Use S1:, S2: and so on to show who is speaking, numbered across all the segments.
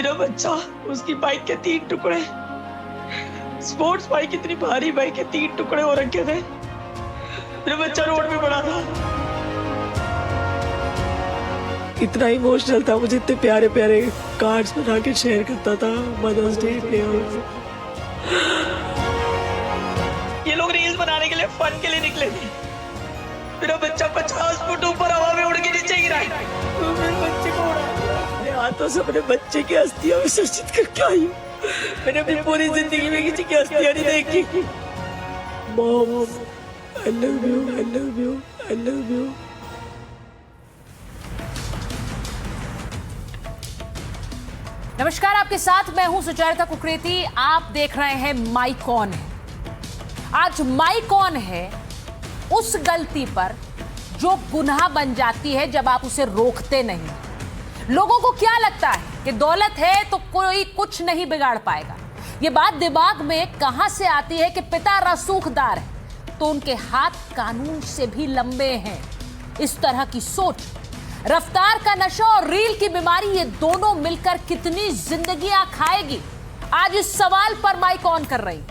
S1: मेरा बच्चा, उसकी बाइक के 3 टुकड़े, स्पोर्ट्स बाइक, इतनी भारी बाइक के 3 टुकड़े हो रखे थे। मेरा बच्चा रोड पे पड़ा था। इतना इमोशनल था, मुझे इतने प्यारे प्यारे कार्ड्स बना के शेयर करता था मदर्स डे पे। ये लोग रील्स बनाने के लिए, फन के लिए निकले थे। मेरा बच्चा 50 फुट ऊपर हवा में उड़ के नीचे गिरा है। तो मेरे बच्चे को अपने हाथों से अपने बच्चे की अस्थियां विसर्जित करके आई हूँ। मैंने अपनी पूरी जिंदगी में किसी की अस्थियां नहीं देखी। Mom, I love you, I love you, I love you.
S2: नमस्कार, आपके साथ मैं हूं सुचरिता कुकरेती। आप देख रहे हैं माई कौन है। आज माई कौन है उस गलती पर जो गुनाह बन जाती है जब आप उसे रोकते नहीं। लोगों को क्या लगता है कि दौलत है तो कोई कुछ नहीं बिगाड़ पाएगा। ये बात दिमाग में कहां से आती है कि पिता रसूखदार है तो उनके हाथ कानून से भी लंबे हैं। इस तरह की सोच, रफ्तार का नशा और रील की बीमारी, ये दोनों मिलकर कितनी जिंदगियां खाएगी, आज इस सवाल पर माइक ऑन कर रही।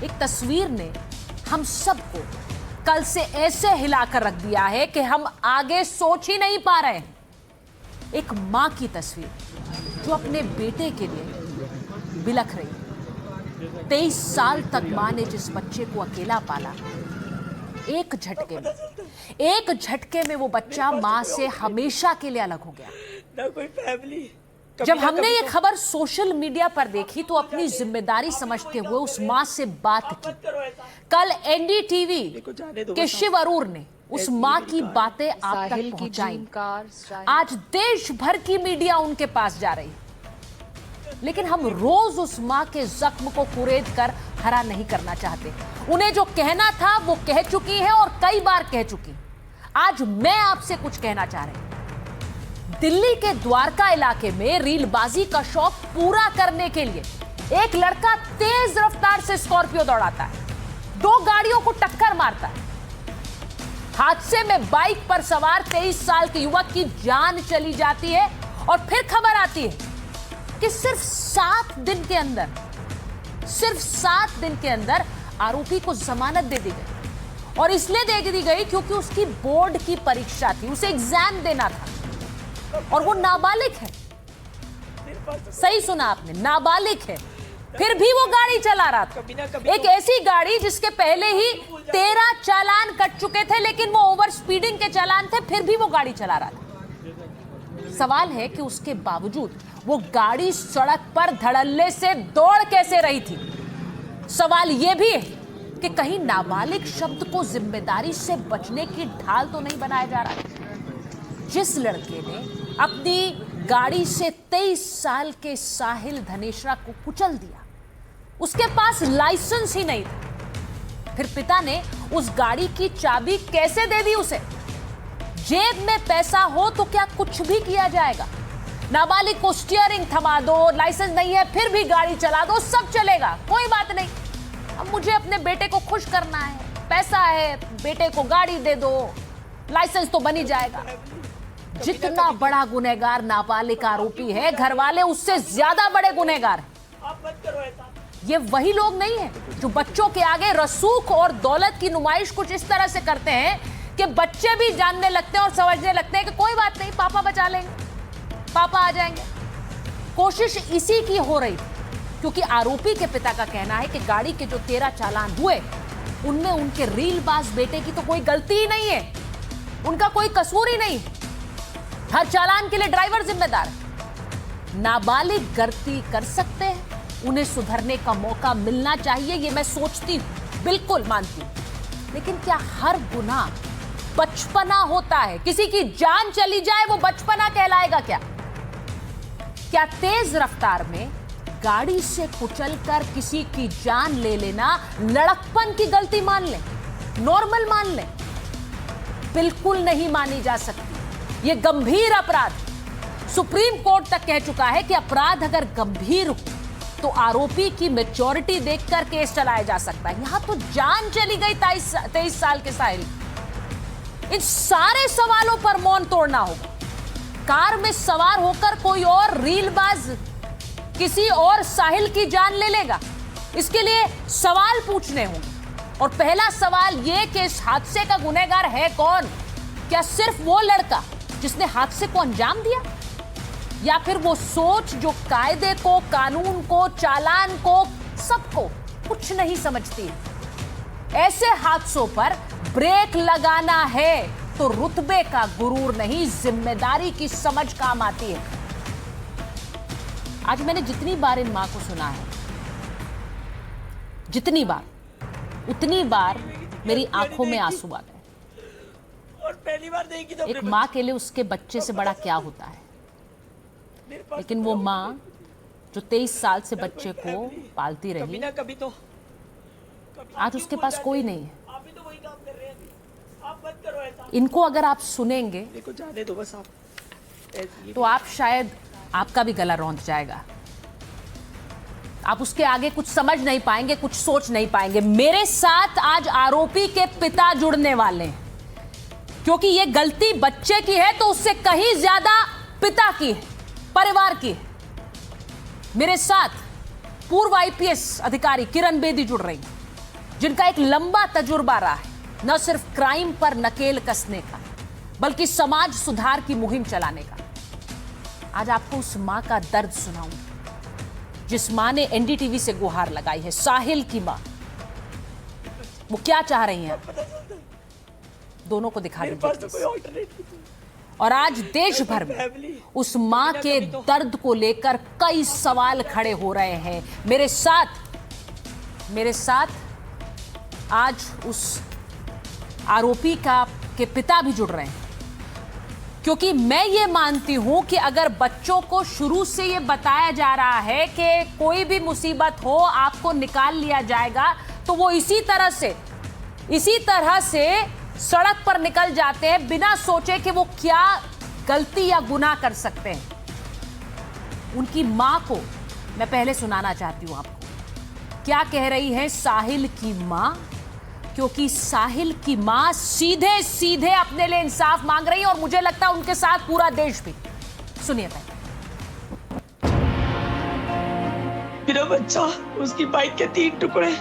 S2: एक तस्वीर ने हम सबको कल से ऐसे हिलाकर रख दिया है कि हम आगे सोच ही नहीं पा रहे हैं। एक मां की तस्वीर जो अपने बेटे के लिए बिलख रही। 23 साल तक मां ने जिस बच्चे को अकेला पाला, एक झटके में वो बच्चा मां से हमेशा के लिए अलग हो गया।
S1: ना कोई फैमिली।
S2: जब हमने ये खबर सोशल मीडिया पर देखी तो अपनी जिम्मेदारी समझते हुए उस मां से बात की। कल एनडीटीवी के शिव अरूर ने उस मां की बातें आप तक पहुंचाई। आज देश भर की मीडिया उनके पास जा रही है, लेकिन हम रोज उस मां के जख्म को कुरेद कर हरा नहीं करना चाहते। उन्हें जो कहना था वो कह चुकी है और कई बार कह चुकी। आज मैं आपसे कुछ कहना चाह रही हूं। दिल्ली के द्वारका इलाके में रीलबाजी का शौक पूरा करने के लिए एक लड़का तेज रफ्तार से स्कॉर्पियो दौड़ाता है, 2 गाड़ियों को टक्कर मारता है। हादसे में बाइक पर सवार 23 साल के युवक की जान चली जाती है और फिर खबर आती है कि सिर्फ 7 दिन के अंदर आरोपी को जमानत दे दी गई। और इसलिए दे दी गई क्योंकि उसकी बोर्ड की परीक्षा थी, उसे एग्जाम देना था और वो नाबालिग है। सही सुना आपने, नाबालिग है, फिर भी वो गाड़ी चला रहा था। एक ऐसी गाड़ी जिसके पहले ही 13 चालान कट चुके थे, लेकिन वो ओवर स्पीडिंग के चालान थे, फिर भी वो गाड़ी चला रहा था। सवाल है कि उसके बावजूद वो गाड़ी सड़क पर धड़ल्ले से दौड़ कैसे रही थी। सवाल यह भी है कि कहीं नाबालिग शब्द को जिम्मेदारी से बचने की ढाल तो नहीं बनाया जा रहा। जिस लड़के ने अपनी गाड़ी से 23 साल के साहिल धनेश्रा को कुचल दिया, उसके पास लाइसेंस ही नहीं था। फिर पिता ने उस गाड़ी की चाबी कैसे दे दी उसे? जेब में पैसा हो तो क्या कुछ भी किया जाएगा? नाबालिग को स्टीयरिंग थमा दो, लाइसेंस नहीं है फिर भी गाड़ी चला दो, सब चलेगा, कोई बात नहीं। अब मुझे अपने बेटे को खुश करना है, पैसा है, बेटे को गाड़ी दे दो, लाइसेंस तो बन ही जाएगा। जितना बड़ा गुनहगार नाबालिग आरोपी है, घर वाले उससे ज्यादा बड़े गुनहगार हैं। ये वही लोग नहीं है जो बच्चों के आगे रसूख और दौलत की नुमाइश कुछ इस तरह से करते हैं कि बच्चे भी जानने लगते हैं और समझने लगते हैं कि कोई बात नहीं, पापा बचा लेंगे, पापा आ जाएंगे। कोशिश इसी की हो रही क्योंकि आरोपी के पिता का कहना है कि गाड़ी के जो 13 चालान हुए उनमें उनके रीलबाज बेटे की तो कोई गलती ही नहीं है, उनका कोई कसूर ही नहीं। हर चालान के लिए ड्राइवर जिम्मेदार है। नाबालिग गलती कर सकते हैं, उन्हें सुधरने का मौका मिलना चाहिए, ये मैं सोचती हूं, बिल्कुल मानती हूं। लेकिन क्या हर गुनाह बचपना होता है? किसी की जान चली जाए वो बचपना कहलाएगा क्या? क्या तेज रफ्तार में गाड़ी से कुचलकर किसी की जान ले लेना लड़कपन की गलती मान लें, नॉर्मल मान लें? बिल्कुल नहीं मानी जा सकती। यह गंभीर अपराध, सुप्रीम कोर्ट तक कह चुका है कि अपराध अगर गंभीर हो तो आरोपी की मैच्योरिटी देखकर केस चलाया जा सकता है। यहां तो जान चली गई 23 साल के साहिल। इन सारे सवालों पर मौन तोड़ना होगा। कार में सवार होकर कोई और रीलबाज किसी और साहिल की जान ले लेगा? इसके लिए सवाल पूछने होंगे। और पहला सवाल यह कि इस हादसे का गुनहगार है कौन? क्या सिर्फ वो लड़का जिसने हादसे को अंजाम दिया, या फिर वो सोच जो कायदे को, कानून को, चालान को, सबको कुछ नहीं समझती है? ऐसे हादसों पर ब्रेक लगाना है तो रुतबे का गुरूर नहीं, जिम्मेदारी की समझ काम आती है। आज मैंने जितनी बार इन मां को सुना है, जितनी बार, उतनी बार मेरी आंखों में आंसू आ गए।
S1: और पहली बार देखी तो
S2: एक मां के लिए उसके बच्चे से बड़ा क्या होता है, लेकिन वो मां जो 23 साल से बच्चे को पालती
S1: कभी
S2: रही,
S1: ना कभी तो
S2: आज उसके पास कोई नहीं है।
S1: आप भी तो वही काम कर रहे हैं, आप मत करो ऐसा।
S2: इनको अगर आप सुनेंगे
S1: देखो जाने दो बस, आप ऐसी
S2: तो आप शायद आपका भी गला रौंद जाएगा। आप उसके आगे कुछ समझ नहीं पाएंगे, कुछ सोच नहीं पाएंगे। मेरे साथ आज आरोपी के पिता जुड़ने वाले हैं, क्योंकि ये गलती बच्चे की है तो उससे कहीं ज्यादा पिता की है, परिवार की है। मेरे साथ पूर्व आईपीएस अधिकारी किरण बेदी जुड़ रही हैं, जिनका एक लंबा तजुर्बा रहा है न सिर्फ क्राइम पर नकेल कसने का, बल्कि समाज सुधार की मुहिम चलाने का। आज आपको उस मां का दर्द सुनाऊंगी जिस मां ने एनडीटीवी से गुहार लगाई है, साहिल की मां। वो क्या चाह रही हैं, दोनों को दिखा
S1: मेरे पास तो
S2: दीजिए।
S1: कोई ऑल्टरनेट नहीं।
S2: और आज देश भर में उस मां के दर्द को लेकर कई सवाल खड़े हो रहे हैं। मेरे साथ आज उस आरोपी के पिता भी जुड़ रहे हैं, क्योंकि मैं ये मानती हूं कि अगर बच्चों को शुरू से ये बताया जा रहा है कि कोई भी मुसीबत हो आपको निकाल लिया जाएगा, तो वो इसी तरह से सड़क पर निकल जाते हैं बिना सोचे कि वो क्या गलती या गुनाह कर सकते हैं। उनकी मां को मैं पहले सुनाना चाहती हूं आपको क्या कह रही है साहिल की मां, क्योंकि साहिल की मां सीधे सीधे अपने लिए इंसाफ मांग रही है और मुझे लगता है उनके साथ पूरा देश भी। सुनिए पहले।
S1: मेरा बच्चा, उसकी बाइक के 3 टुकड़े,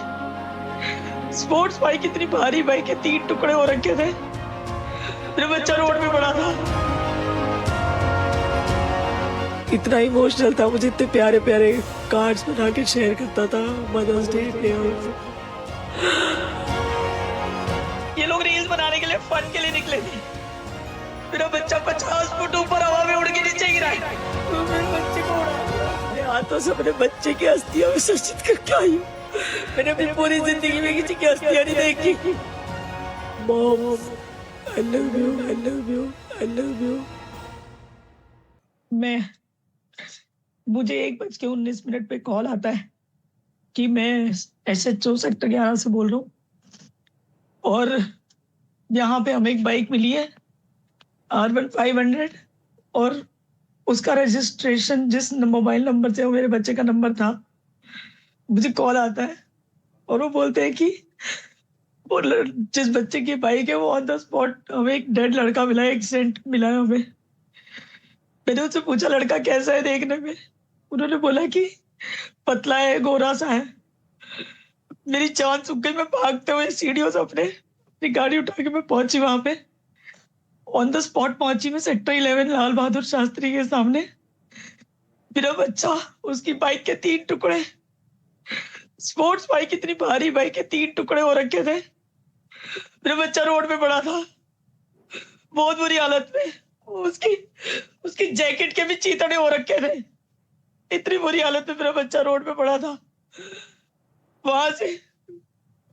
S1: स्पोर्ट्स बाइक, इतनी भारी बाइक के 3 टुकड़े हो रखे थे। मेरा बच्चा रोड पे पड़ा था। इतना इमोशनल था, मुझे इतने प्यारे प्यारे कार्ड्स बना के शेयर करता था मदर्स डे पे। ये लोग रील्स बनाने के लिए, फन के लिए निकले थे। मेरा बच्चा 50 फुट ऊपर हवा में उड़ के नीचे गिरा है। मेरे बच्चे को उड़ा, मेरे हाथों से अपने बच्चे की अस्थियां विसर्जित करके आई हूँ। मैंने अपनी पूरी जिंदगी में किसी की अस्थियां नहीं देखी। Mom, I love you, I love you, I love you. मुझे 1:19 पे कॉल आता है कि मैं SHO सेक्टर 11 से बोल रहा हूँ, और यहाँ पे हमें एक बाइक मिली है R1 500, और उसका रजिस्ट्रेशन जिस मोबाइल नंबर से वो मेरे बच्चे का नंबर था, मुझे कॉल आता है और वो बोलते हैं कि वो जिस बच्चे की बाइक है वो ऑन द स्पॉट, हमें एक डेड लड़का मिला है, एक्सीडेंट मिला है हमें। मैंने उनसे पूछा लड़का कैसा है देखने में, उन्होंने बोला कि पतला है, गोरा सा है। मेरी जान सूख गई। मैं भागते हुए सीढ़ियों से अपनी गाड़ी उठा के मैं पहुंची वहां पे, ऑन द स्पॉट पहुंची मैं सेक्टर 11 लाल बहादुर शास्त्री के सामने। मेरा बच्चा, उसकी बाइक के 3 टुकड़े, स्पोर्ट्स बाइक, इतनी भारी बाइक के 3 टुकड़े हो रखे थे। मेरा बच्चा रोड पे पड़ा था बहुत बुरी हालत में। उसकी जैकेट के भी चीतड़े हो रखे थे। इतनी बुरी हालत में मेरा बच्चा रोड पे पड़ा था। वहां से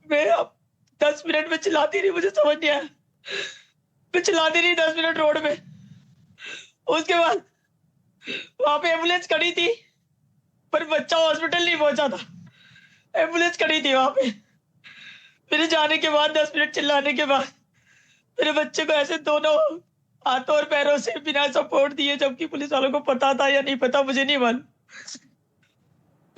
S1: मैं अब 10 मिनट में चिल्लाती रही, मुझे समझ नहीं आया, मैं चिल्लाती रही 10 मिनट रोड में। उसके बाद वहां पे एम्बुलेंस खड़ी थी, पर बच्चा हॉस्पिटल नहीं पहुंचा था। एम्बुलेंस खड़ी थी वहां पे। मेरे जाने के बाद 10 मिनट चिल्लाने के बाद मेरे बच्चे को ऐसे दोनों हाथों और पैरों से बिना सपोर्ट दिए, जबकि पुलिस वालों को पता था या नहीं पता मुझे नहीं मालूम,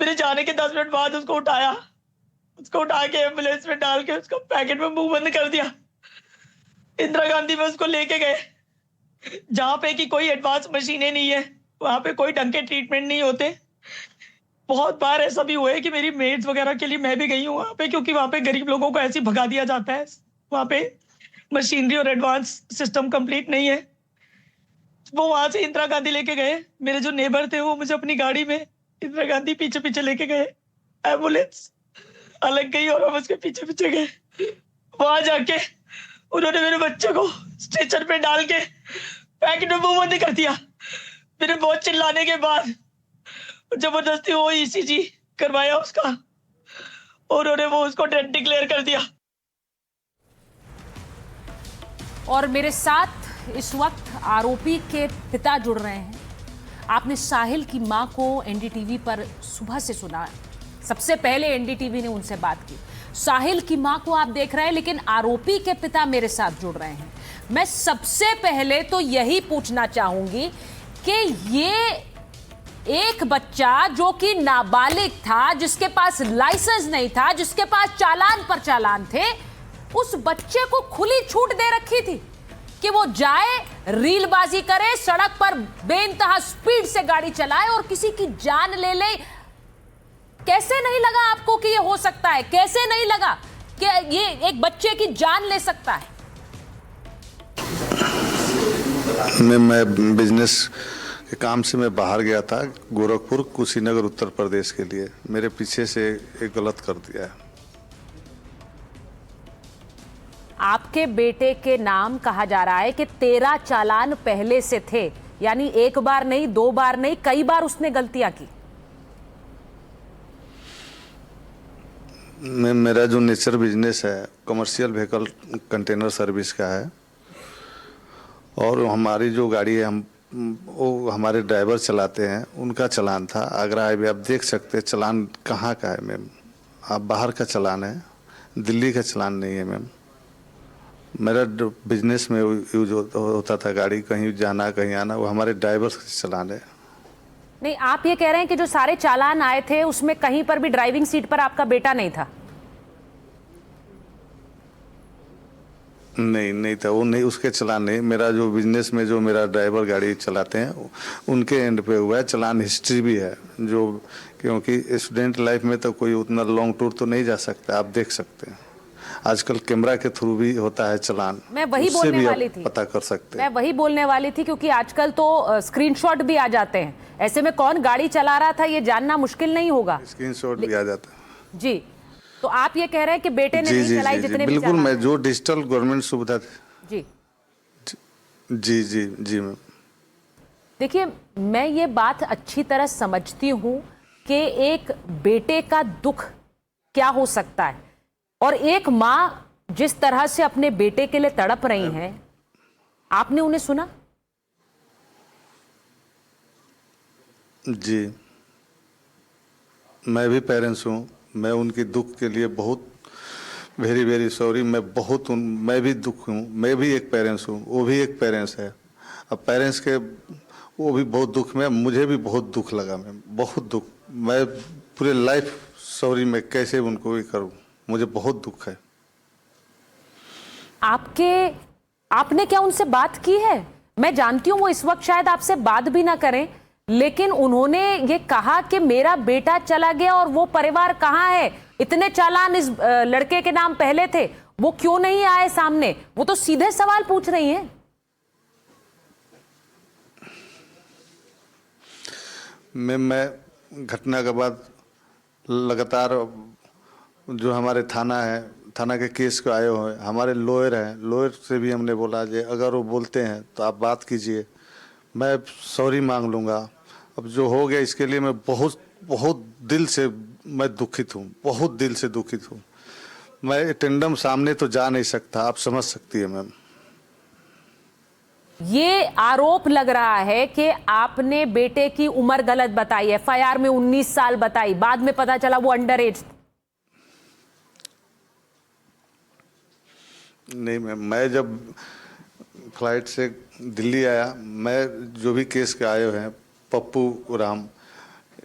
S1: मेरे जाने के 10 मिनट बाद उसको उठा के एम्बुलेंस में डाल के उसको पैकेट में मुंह बंद कर दिया। इंदिरा गांधी में उसको लेके गए। जहाँ पे कि कोई एडवांस मशीनें नहीं है, वहाँ पे कोई ढंग के ट्रीटमेंट नहीं होते। बहुत बार ऐसा भी हुआ है कि मेरी मेड्स वगैरह के लिए मैं भी गई हूँ वहाँ पे, क्योंकि वहाँ पे गरीब लोगों को ऐसे ही भगा दिया जाता है। वहाँ पे मशीनरी और एडवांस सिस्टम कंप्लीट नहीं है। वो वहां से इंदिरा गांधी लेके गए, मेरे जो नेबर थे वो मुझे अपनी गाड़ी में इंदिरा गांधी पीछे पीछे लेके गए, एम्बुलेंस अलग गई और हम उसके पीछे पीछे गए। वहां जाके उन्होंने मेरे बच्चे को स्ट्रेचर पे डाल के पैकेट में मुंह बंद कर दिया। मेरे बहुत चिल्लाने के बाद जबरदस्ती वो ईसीजी करवाया उसका, और उन्होंने वो उसको डेड डिक्लेयर कर दिया।
S2: और मेरे साथ इस वक्त आरोपी के पिता जुड़ रहे हैं। आपने साहिल की मां को एनडीटीवी पर सुबह से सुना। सबसे पहले एनडीटीवी ने उनसे बात की। साहिल की मां को आप देख रहे हैं, लेकिन आरोपी के पिता मेरे साथ जुड़ रहे हैं। मैं सबसे पहले तो यही पूछना चाहूंगी कि ये एक बच्चा जो कि नाबालिग था, जिसके पास लाइसेंस नहीं था, जिसके पास चालान पर चालान थे, उस बच्चे को खुली छूट दे रखी थी कि वो जाए, रीलबाजी करे, सड़क पर बेइंतहा स्पीड से गाड़ी चलाए और किसी की जान ले ले। कैसे नहीं लगा आपको कि ये हो सकता है? कैसे नहीं लगा कि ये एक बच्चे की जान ले सकता है?
S3: मैं बिजनेस के काम से मैं बाहर गया था, गोरखपुर कुशीनगर उत्तर प्रदेश के लिए। मेरे पीछे से एक गलत कर दिया है।
S2: आपके बेटे के नाम कहा जा रहा है कि 13 चालान पहले से थे, यानी एक बार नहीं, 2 बार नहीं, कई बार उसने गलतियां की।
S3: मेरा जो नेचर बिजनेस है कमर्शियल व्हीकल कंटेनर सर्विस का है, और हमारी जो गाड़ी है वो हमारे ड्राइवर चलाते हैं, उनका चालान था आगरा हाईवे। आप देख सकते हैं चालान कहाँ का है मैम, आप बाहर का चालान है, दिल्ली का चालान नहीं है मैम। मेरा बिजनेस में यूज होता था गाड़ी, कहीं जाना कहीं आना, वो हमारे ड्राइवर का चालान है।
S2: नहीं, आप ये कह रहे हैं कि जो सारे चालान आए थे उसमें कहीं पर भी ड्राइविंग सीट पर आपका बेटा नहीं था?
S3: नहीं था, वो नहीं, उसके चालान नहीं। मेरा जो बिजनेस में जो मेरा ड्राइवर गाड़ी चलाते हैं उनके एंड पे हुआ है। चालान हिस्ट्री भी है, जो क्योंकि स्टूडेंट लाइफ में तो कोई उतना लॉन्ग टूर तो नहीं जा सकता। आप देख सकते हैं आजकल कैमरा के थ्रू भी होता है चालान,
S2: मैं वही बोलने वाली थी,
S3: पता कर सकते हैं।
S2: मैं वही बोलने वाली थी, क्योंकि आजकल तो स्क्रीनशॉट भी आ जाते हैं। ऐसे में कौन गाड़ी चला रहा था ये जानना मुश्किल नहीं होगा?
S3: स्क्रीनशॉट भी आ जाता है
S2: जी। तो आप ये कह रहे हैं कि बेटे ने नहीं चलाई जितने भी
S3: बिल्कुल। मैं जो डिजिटल गवर्नमेंट सुविधा
S2: जी
S3: जी मैम।
S2: देखिए, मैं ये बात अच्छी तरह समझती हूँ कि एक बेटे का दुख क्या हो सकता है, और एक माँ जिस तरह से अपने बेटे के लिए तड़प रही हैं। आपने उन्हें सुना?
S3: जी, मैं भी पेरेंट्स हूँ। मैं उनकी दुख के लिए बहुत वेरी वेरी सॉरी। मैं भी दुख हूँ। मैं भी एक पेरेंट्स हूँ, वो भी एक पेरेंट्स है। अब पेरेंट्स के वो भी बहुत दुख में, मुझे भी बहुत दुख लगा मैम, बहुत दुख। मैं पूरे लाइफ सॉरी, मैं कैसे उनको भी करूँ, मुझे बहुत दुख है।
S2: आपने क्या उनसे बात की है? मैं जानती हूँ वो इस वक्त शायद आपसे बात भी ना करें, लेकिन उन्होंने ये कहा कि मेरा बेटा चला गया और वो परिवार कहाँ है? इतने चालान इस लड़के के नाम पहले थे, वो क्यों नहीं आए सामने? वो तो सीधे सवाल पूछ रही हैं।
S3: मैं घटना के बाद लगातार जो हमारे थाना के केस को आए हुए हमारे लॉयर हैं, लॉयर से भी हमने बोला कि अगर वो बोलते हैं तो आप बात कीजिए, मैं सॉरी मांग लूँगा। अब जो हो गया इसके लिए मैं बहुत दिल से मैं दुखित हूँ, बहुत दिल से दुखित हूँ। मैं एटेंडम सामने तो जा नहीं सकता, आप समझ सकती है मैम।
S2: ये आरोप लग रहा है कि आपने बेटे की उम्र गलत बताई, एफआईआर में 19 साल बताई, बाद में पता चला वो अंडर एज।
S3: नहीं मैम, मैं जब फ्लाइट से दिल्ली आया, मैं जो भी केस के आए हैं पप्पू राम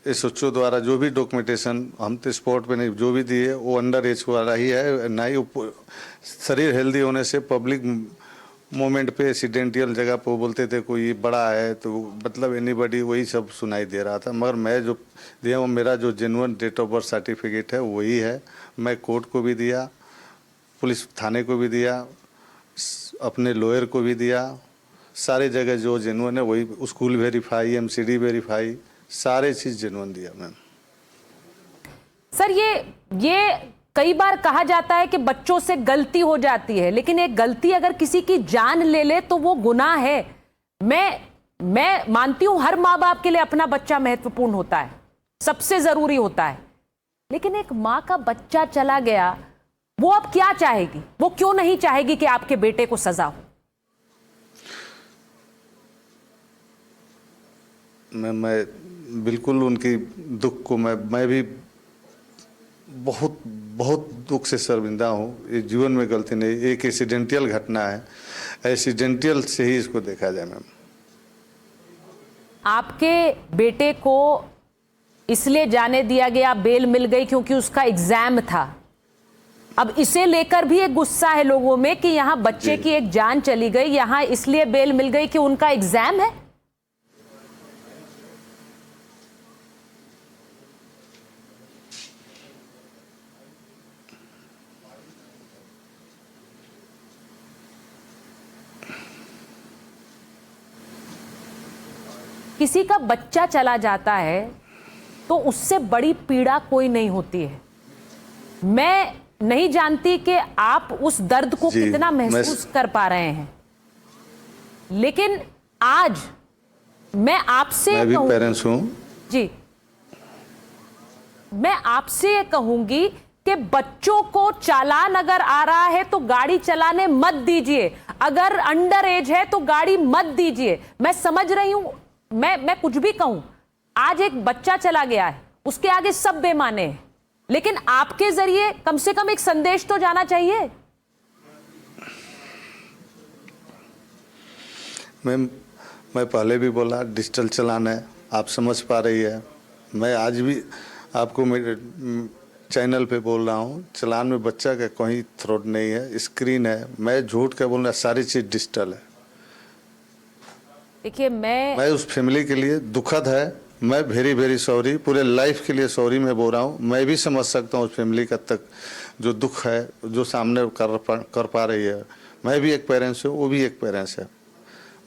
S3: एसओ द्वारा जो भी डॉक्यूमेंटेशन हम तो स्पॉट पे नहीं जो भी दिए वो अंडर एज वाला ही है। ना ही शरीर हेल्दी होने से पब्लिक मोमेंट पे एक्सीडेंटल जगह पे वो बोलते थे कोई बड़ा है, तो मतलब एनीबॉडी वही सब सुनाई दे रहा था। मगर मैं जो दिया वो मेरा जो genuine date of birth certificate है वही है। मैं कोर्ट को भी दिया, पुलिस थाने को भी दिया, अपने लॉयर को भी दिया, सारे जगह जो जेन्युइन है वही, स्कूल वेरीफाई, एमसीडी वेरीफाई, सारे चीज़ जेन्युइन दिया मैम।
S2: सर ये कई बार कहा जाता है कि बच्चों से गलती हो जाती है, लेकिन एक गलती अगर किसी की जान ले ले तो वो गुनाह है। मैं मानती हूं हर माँ बाप के लिए अपना बच्चा महत्वपूर्ण होता है, सबसे जरूरी होता है, लेकिन एक माँ का बच्चा चला गया, वो अब क्या चाहेगी? वो क्यों नहीं चाहेगी कि आपके बेटे को सजा हो?
S3: मैं बिल्कुल उनकी दुख को मैं भी बहुत बहुत दुख से शर्मिंदा हूँ। ये जीवन में गलती नहीं, एक एक्सीडेंटल घटना है, एक्सीडेंटल से ही इसको देखा जाए मैम।
S2: आपके बेटे को इसलिए जाने दिया गया, बेल मिल गई क्योंकि उसका एग्जाम था। अब इसे लेकर भी एक गुस्सा है लोगों में कि यहां बच्चे की एक जान चली गई, यहां इसलिए बेल मिल गई कि उनका एग्जाम है। किसी का बच्चा चला जाता है तो उससे बड़ी पीड़ा कोई नहीं होती है। मैं नहीं जानती कि आप उस दर्द को कितना महसूस कर पा रहे हैं, लेकिन आज मैं आपसे,
S3: मैं भी पेरेंट्स हूं
S2: जी, मैं आपसे ये कहूंगी कि बच्चों को चालान अगर आ रहा है तो गाड़ी चलाने मत दीजिए, अगर अंडर एज है तो गाड़ी मत दीजिए। मैं समझ रही हूं, मैं कुछ भी कहूं, आज एक बच्चा चला गया है, उसके आगे सब बेमाने हैं, लेकिन आपके जरिए कम से कम एक संदेश तो जाना चाहिए।
S3: मैं पहले भी बोला डिजिटल चालान है, आप समझ पा रही है। मैं आज भी आपको मेरे चैनल पे बोल रहा हूँ, चालान में बच्चा का कोई थ्रोट नहीं है, स्क्रीन है। मैं झूठ का बोल रहा, सारी चीज़ डिजिटल है।
S2: देखिए मैं
S3: उस फैमिली के लिए दुखद है, मैं वेरी वेरी सॉरी, पूरे लाइफ के लिए सॉरी मैं बोल रहा हूँ। मैं भी समझ सकता हूँ उस फैमिली का तक जो दुख है, जो सामने कर पा रही है। मैं भी एक पेरेंट्स हूँ, वो भी एक पेरेंट्स है,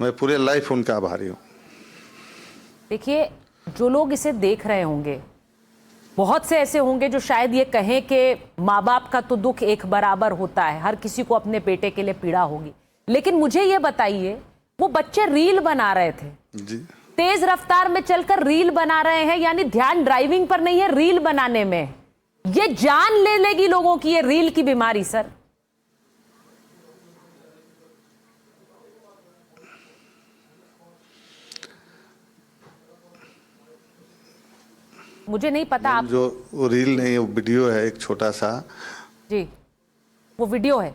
S3: मैं पूरे लाइफ उनका आभारी हूँ।
S2: देखिए, जो लोग इसे देख रहे होंगे, बहुत से ऐसे होंगे जो शायद ये कहें कि माँ बाप का तो दुख एक बराबर होता है, हर किसी को अपने बेटे के लिए पीड़ा होगी, लेकिन मुझे ये बताइए, वो बच्चे रील बना रहे थे
S3: जी,
S2: तेज रफ्तार में चलकर रील बना रहे हैं, यानी ध्यान ड्राइविंग पर नहीं है, रील बनाने में। ये जान ले लेगी लोगों की, ये रील की बीमारी। सर मुझे नहीं पता आप
S3: जो वो रील नहीं, वो वीडियो है एक छोटा सा।
S2: जी, वो वीडियो है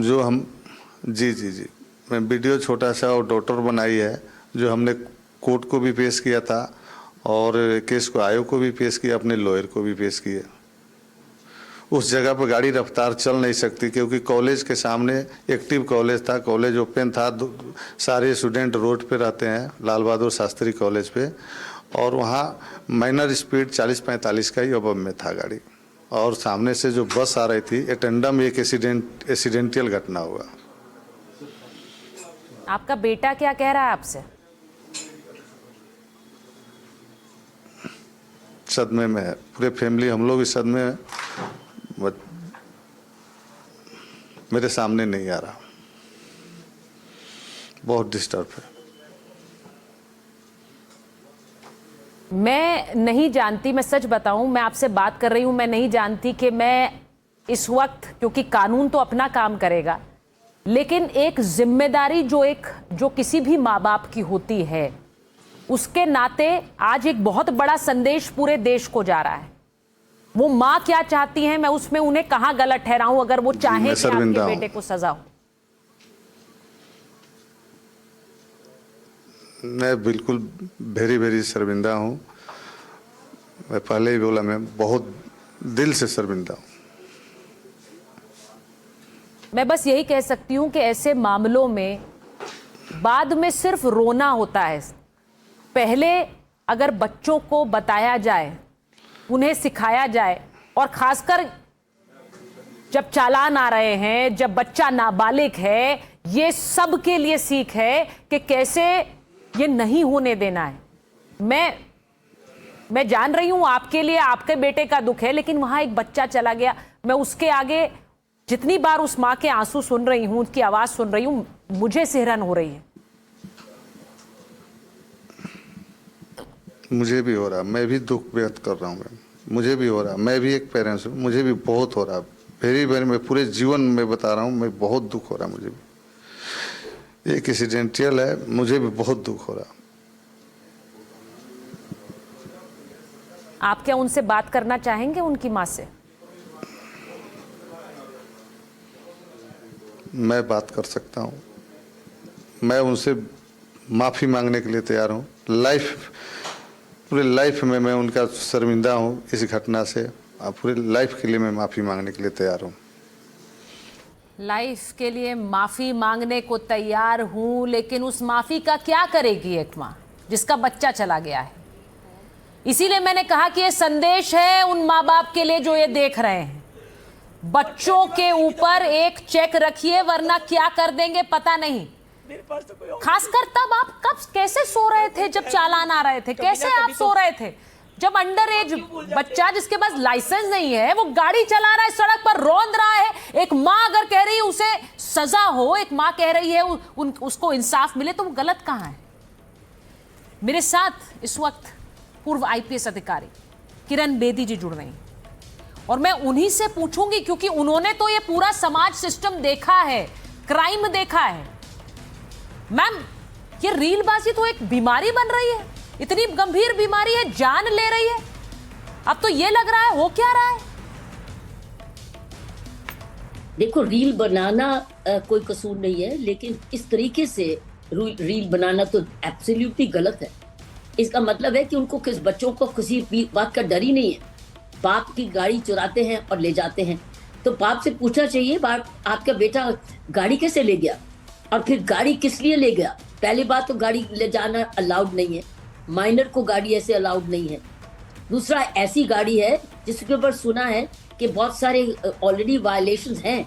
S3: जो हम जी मैं वीडियो छोटा सा और डॉटर बनाई है, जो हमने कोर्ट को भी पेश किया था और केस को आयोग को भी पेश किया, अपने लॉयर को भी पेश किया। उस जगह पर गाड़ी रफ्तार चल नहीं सकती क्योंकि कॉलेज के सामने एक्टिव कॉलेज था, कॉलेज ओपन था, सारे स्टूडेंट रोड पे रहते हैं, लाल बहादुर शास्त्री कॉलेज पे, और वहाँ माइनर स्पीड 40-45 का ही अब में था गाड़ी, और सामने से जो बस आ रही थी, एटेंडम एक एक्सीडेंटल घटना हुआ।
S2: आपका बेटा क्या कह रहा है आपसे?
S3: सदमे में है, पूरे फैमिली हम लोग इस सदमे में, मेरे सामने नहीं आ रहा, बहुत डिस्टर्ब है।
S2: मैं नहीं जानती, मैं सच बताऊं, मैं आपसे बात कर रही हूं, मैं नहीं जानती कि मैं इस वक्त, क्योंकि कानून तो अपना काम करेगा, लेकिन एक जिम्मेदारी जो किसी भी माँ बाप की होती है, उसके नाते आज एक बहुत बड़ा संदेश पूरे देश को जा रहा है। वो माँ क्या चाहती हैं, मैं उसमें उन्हें कहां गलत ठहराऊं अगर वो चाहे कि आपके बेटे को सजा हो।
S3: मैं बिल्कुल वेरी वेरी शर्मिंदा हूँ। मैं पहले ही बोला, मैं बहुत दिल से शर्मिंदा हूँ।
S2: मैं बस यही कह सकती हूँ कि ऐसे मामलों में बाद में सिर्फ रोना होता है। पहले अगर बच्चों को बताया जाए, उन्हें सिखाया जाए, और खासकर जब चालान आ रहे हैं, जब बच्चा नाबालिग है, ये सब के लिए सीख है कि कैसे ये नहीं होने देना है। मैं जान रही हूं आपके लिए आपके बेटे का दुख है, लेकिन वहां एक बच्चा चला गया। मैं उसके आगे जितनी बार उस मां के आंसू सुन रही हूं, उसकी आवाज सुन रही हूं, मुझे सिहरन हो रही है।
S3: मुझे भी हो रहा, मैं भी दुख व्यक्त कर रहा हूँ, मुझे भी हो रहा, मैं भी एक पेरेंट्स हूँ, मुझे भी बहुत हो रहा। वेरी वेरी, मैं पूरे जीवन में बता रहा हूँ, मैं बहुत दुख हो रहा मुझे भी। एक एक्सीडेंटल है, मुझे भी बहुत दुख हो रहा।
S2: आप क्या उनसे बात करना चाहेंगे, उनकी माँ से?
S3: मैं बात कर सकता हूँ, मैं उनसे माफ़ी मांगने के लिए तैयार हूँ। पूरे लाइफ में मैं उनका शर्मिंदा हूँ इस घटना से। पूरे लाइफ के लिए मैं माफ़ी मांगने के लिए तैयार हूँ।
S2: लाइफ के लिए माफ़ी मांगने को तैयार हूँ, लेकिन उस माफ़ी का क्या करेगी एक माँ जिसका बच्चा चला गया है? इसीलिए मैंने कहा कि ये संदेश है उन माँ बाप के लिए जो ये देख रहे हैं। बच्चों के ऊपर एक चेक रखिए, वरना क्या कर देंगे पता नहीं। खासकर तब आप कब कैसे सो रहे थे जब चालान आ रहे थे? कैसे आप सो रहे थे जब अंडर एज बच्चा जिसके पास लाइसेंस नहीं है वो गाड़ी चला रहा है, सड़क पर रौंद रहा है? एक माँ अगर कह रही है उसे सजा हो, एक माँ कह रही है उसको इंसाफ मिले, तो वो गलत कहाँ है? मेरे साथ इस वक्त पूर्व आईपीएस अधिकारी किरण बेदी जी जुड़ रही हैं, और मैं उन्हीं से पूछूंगी क्योंकि उन्होंने तो ये पूरा समाज सिस्टम देखा है, क्राइम देखा है। मैम, ये रीलबाजी तो एक बीमारी बन रही है, इतनी गंभीर बीमारी है, जान ले रही है। अब तो ये लग रहा है हो क्या रहा है?
S4: देखो, रील बनाना कोई कसूर नहीं है, लेकिन इस तरीके से रील बनाना तो एब्सोल्युटली गलत है। इसका मतलब है कि उनको बच्चों को किसी बात का डर ही नहीं है। बाप की गाड़ी चुराते हैं और ले जाते हैं, तो बाप से पूछना चाहिए, आपका बेटा गाड़ी कैसे ले गया, और फिर गाड़ी किस लिए ले गया? पहली बात तो गाड़ी ले जाना अलाउड नहीं है, माइनर को गाड़ी ऐसे अलाउड नहीं है। दूसरा, ऐसी गाड़ी है जिसके ऊपर सुना है कि बहुत सारे ऑलरेडी वायलेशंस हैं,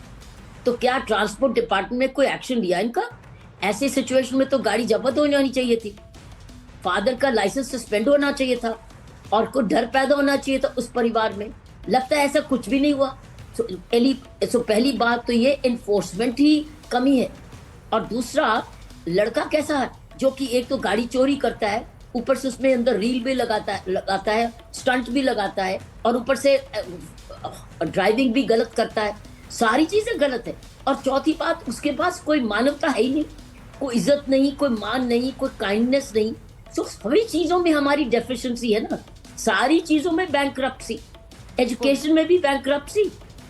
S4: तो क्या ट्रांसपोर्ट डिपार्टमेंट ने कोई एक्शन लिया इनका? ऐसे सिचुएशन में तो गाड़ी जब्त हो जानी चाहिए थी, फादर का लाइसेंस सस्पेंड होना चाहिए था, और कोई डर पैदा होना चाहिए था उस परिवार में। लगता है ऐसा कुछ भी नहीं हुआ। पहली बात तो ये इन्फोर्समेंट ही कमी है। और दूसरा, लड़का कैसा है जो कि एक तो गाड़ी चोरी करता है, ऊपर से उसमें अंदर रील भी लगाता है, स्टंट भी लगाता है, और ऊपर से ड्राइविंग भी गलत करता है। सारी चीजें गलत है। और चौथी बात, उसके पास कोई मानवता है ही नहीं, कोई इज्जत नहीं, कोई मान नहीं, कोई काइंडनेस नहीं। सभी चीजों में हमारी डेफिशिएंसी है ना, सारी चीजों में बैंकरप्सी, एजुकेशन में भी बैंकरप्सी,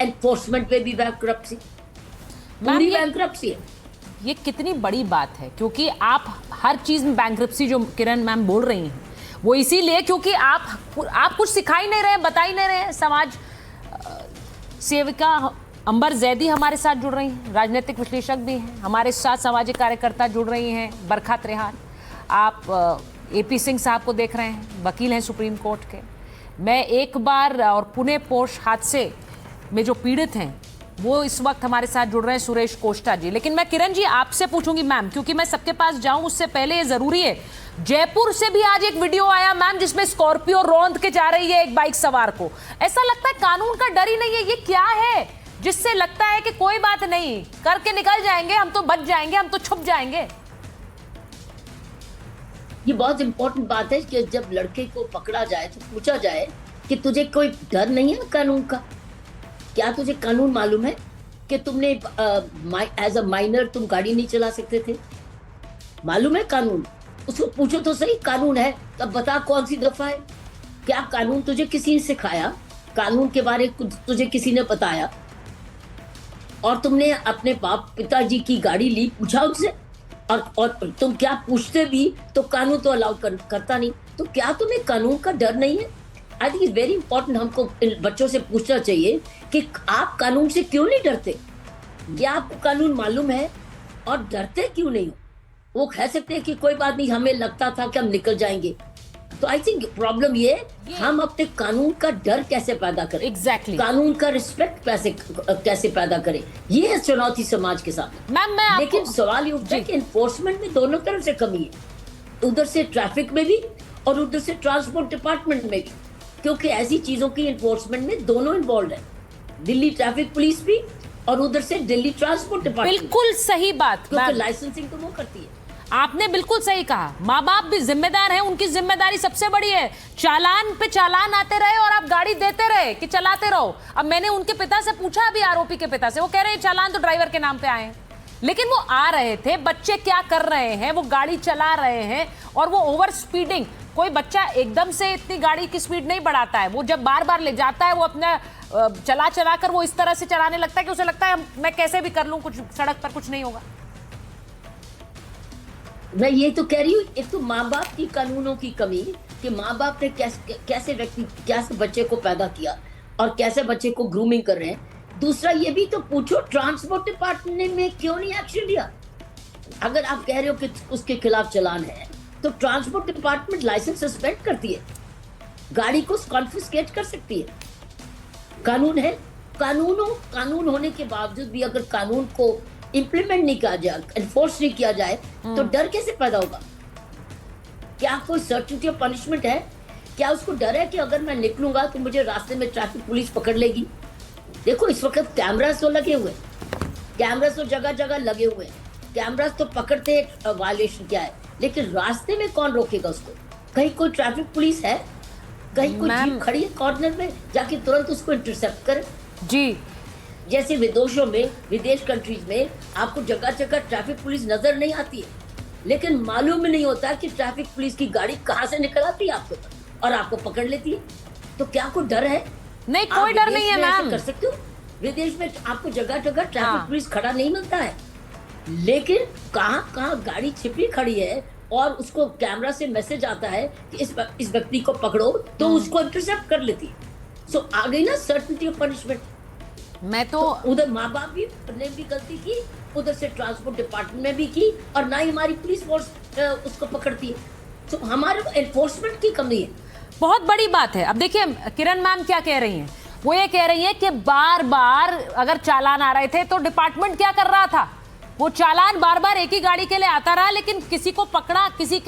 S4: एनफोर्समेंट में भी बैंकरप्सी, पूरी बैंकरप्सी है।
S2: ये कितनी बड़ी बात है, क्योंकि आप हर चीज में बैंकरप्सी जो किरण मैम बोल रही हैं वो इसीलिए क्योंकि आप कुछ सिखा ही नहीं रहे, बता ही नहीं रहे। समाज सेविका अंबर जैदी हमारे साथ जुड़ रही हैं, राजनीतिक विश्लेषक भी हैं, हमारे साथ सामाजिक कार्यकर्ता जुड़ रही हैं, बरखा त्रेहान, आप एपी सिंह साहब को देख रहे हैं, वकील हैं सुप्रीम कोर्ट के। मैं एक बार, और पुणे पोर्श हादसे में जो पीड़ित हैं वो इस वक्त हमारे साथ जुड़ रहे हैं, सुरेश कोष्टा जी। लेकिन मैं किरण जी आपसे पूछूंगी मैम, क्योंकि मैं सबके पास जाऊं उससे पहले ये जरूरी है, जयपुर से भी आज एक वीडियो आया मैम जिसमें स्कॉर्पियो रौंद के जा रही है एक बाइक सवार को। ऐसा लगता है कानून का डर ही नहीं है। ये क्या है जिससे लगता है कि कोई बात नहीं, करके निकल जाएंगे, हम तो बच जाएंगे, हम तो छुप जाएंगे?
S4: ये बहुत इंपॉर्टेंट बात है कि जब लड़के को पकड़ा जाए तो पूछा जाए कि तुझे कोई डर नहीं है कानून का? क्या तुझे कानून मालूम है कि तुमने एज अ माइनर तुम गाड़ी नहीं चला सकते थे? मालूम है कानून? उसको पूछो तो सही, कानून है तब बता कौन सी दफा है? क्या कानून तुझे किसी ने सिखाया? कानून के बारे में तुझे किसी ने बताया? और तुमने अपने बाप पिताजी की गाड़ी ली, पूछा उनसे? और तुम क्या पूछते भी तो कानून तो अलाउ करता नहीं। तो क्या तुम्हें कानून का डर नहीं है? I think it's very important, हमको बच्चों से पूछना चाहिए कि आप कानून से क्यों नहीं डरते? क्या आपको कानून मालूम है और डरते क्यों नहीं हो? वो कह सकते हैं कि कोई बात नहीं, हमें लगता था कि हम निकल जाएंगे। तो आई थिंक प्रॉब्लम ये हम अपने कानून का डर कैसे पैदा करें,
S2: एग्जैक्टली
S4: कानून का रिस्पेक्ट कैसे पैदा करें, ये है चुनौती समाज के साथ।
S2: मैम मैं
S4: लेकिन सवाल ये उठता है कि इन्फोर्समेंट में दोनों तरफ से कमी है, उधर से ट्रैफिक में भी और उधर से ट्रांसपोर्ट डिपार्टमेंट में भी, क्योंकि ऐसी चीजों की इन्फोर्समेंट में दोनों इन्वॉल्व है, दिल्ली ट्रैफिक पुलिस भी और उधर से दिल्ली ट्रांसपोर्ट डिपार्टमेंट।
S2: बिल्कुल सही बात,
S4: क्योंकि लाइसेंसिंग तो वो करती है।
S2: आपने बिल्कुल सही कहा, माँ बाप भी जिम्मेदार हैं, उनकी जिम्मेदारी सबसे बड़ी है। चालान पे चालान आते रहे और आप गाड़ी देते रहे कि चलाते रहो। अब मैंने उनके पिता से पूछा, अभी आरोपी के पिता से, वो कह रहे हैं चालान तो ड्राइवर के नाम पे आए हैं, लेकिन वो आ रहे थे, बच्चे क्या कर रहे हैं, वो गाड़ी चला रहे हैं और वो ओवर स्पीडिंग। कोई बच्चा एकदम से इतनी गाड़ी की स्पीड नहीं बढ़ाता है, वो जब बार बार ले जाता है, वो अपना चला चला कर वो इस तरह से चलाने लगता है कि उसे लगता है मैं कैसे भी कर लूं, कुछ सड़क पर कुछ नहीं होगा।
S4: मैं ये तो कह रही हूँ, एक तो माँ बाप की कानूनों की कमी कि माँ बाप ने कैसे बच्चे को पैदा किया और कैसे बच्चे को ग्रूमिंग कर रहे हैं। दूसरा ये भी तो पूछो, ट्रांसपोर्ट डिपार्टमेंट ने क्यों नहीं एक्शन लिया? अगर आप कह रहे हो कि उसके खिलाफ चालान है, तो ट्रांसपोर्ट डिपार्टमेंट लाइसेंस सस्पेंड करती है, गाड़ी को कॉन्फिस्केट कर सकती है। कानून है, कानून होने के बावजूद भी अगर कानून को इंप्लीमेंट नहीं किया जाए, एनफोर्स नहीं किया जाए, तो डर कैसे पैदा होगा? क्या कोई सर्टेनिटी ऑफ पनिशमेंट है? क्या उसको डर है कि अगर मैं निकलूंगा तो मुझे रास्ते में ट्रैफिक पुलिस पकड़ लेगी? देखो इस वक्त कैमरास तो लगे हुए, कैमरास तो जगह जगह लगे हुए हैं, कैमरास तो पकड़ते हैं वायलेशन क्या है, लेकिन रास्ते में कौन रोकेगा उसको? कहीं कोई ट्रैफिक पुलिस है? कहीं कोई जीप खड़ी है कॉर्नर में, जाके तुरंत उसको इंटरसेप्ट करे?
S2: जी,
S4: जैसे विदेशों में, विदेश कंट्रीज में आपको जगह जगह ट्रैफिक पुलिस नजर नहीं आती है, लेकिन मालूम नहीं होता कि ट्रैफिक पुलिस की गाड़ी कहां से निकल आती है आपको और आपको पकड़ लेती है। तो क्या कोई डर है?
S2: नहीं, कोई डर नहीं है मैम।
S4: कर सकते हो, विदेश में आपको जगह जगह ट्रैफिक पुलिस खड़ा नहीं मिलता है, लेकिन कहां गाड़ी छिपी खड़ी है और उसको कैमरा से मैसेज आता है कि इस व्यक्ति को पकड़ो, तो उसको इंटरसेप्ट कर लेती है। सो आ गई ना सर्टेनिटी ऑफ पनिशमेंट।
S2: मैं तो
S4: उधर माँ बाप ने भी गलती की, उधर से ट्रांसपोर्ट डिपार्टमेंट में भी की, और ना ही हमारी पुलिस फोर्स उसको पकड़ती है। तो हमारे एनफोर्समेंट की कमी है,
S2: बहुत बड़ी बात है। अब देखिए किरण मैम क्या कह रही हैं, वो ये कह रही हैं कि बार बार अगर चालान आ रहे थे तो डिपार्टमेंट क्या कर रहा था? वो चालान बार बार एक ही गाड़ी के लिए आता रहा, लेकिन किसी को पकड़ा, किसी